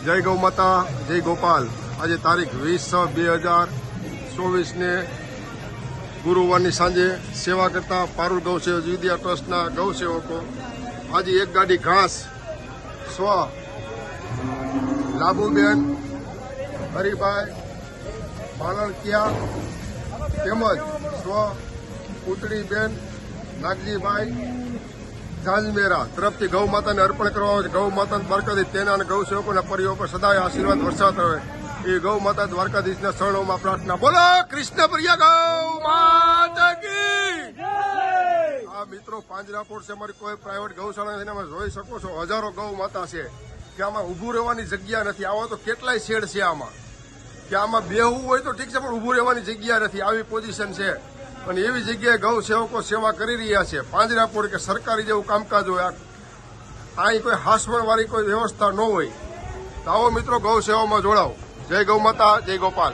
જય ગૌ માતા, જય ગોપાલ। આજે તારીખ 20/6/2024 ને ગુરુવારની સાંજે સેવા કરતા પારુલ ગૌ સેવા વિદ્યા ટ્રસ્ટના ગૌ સેવકો આજે એક ગાડી ઘાસ સ્વ લાભુબેન, હરિભાઈ પાલણકિયા તેમજ સ્વ પુતળીબેન નાગજીભાઈ ઝાંઝમેરા તરફથી ગૌ માતાને અર્પણ કરવામાં આવે છે। ગૌ માતાની દ્વારકાધીશ તેના અને ગૌ સેવકોના પરિવાર પર સદાય આશીર્વાદ વરસાવતા હોય એ ગૌ માતા દ્વારકાધીશના શરણોમાં પ્રાર્થના। બોલો કૃષ્ણ પ્રિય ગૌ માતા કી આ મિત્રો પાંજરાપોળ છે, અમારી કોઈ પ્રાઇવેટ ગૌશાળા નથી, તમે જોઈ શકો છો હજારો ગૌ માતા છે કે આમાં ઊભું રહેવાની જગ્યા નથી। આવા તો કેટલાય શેડ છે આમાં કે આમાં બેહવું હોય તો ઠીક છે પણ ઊભું રહેવાની જગ્યા નથી, આવી પોઝિશન છે। અને એવી જગ્યાએ ગૌ સેવકો સેવા કરી રહ્યા છે। પાંજરાપોળ કે સરકારી જેવું કામકાજ હોય, અહીં કોઈ હાસવણ વાળી કોઈ વ્યવસ્થા ન હોય તો આવો મિત્રો ગૌ સેવામાં જોડાવો। જય ગૌ માતા, જય ગોપાલ।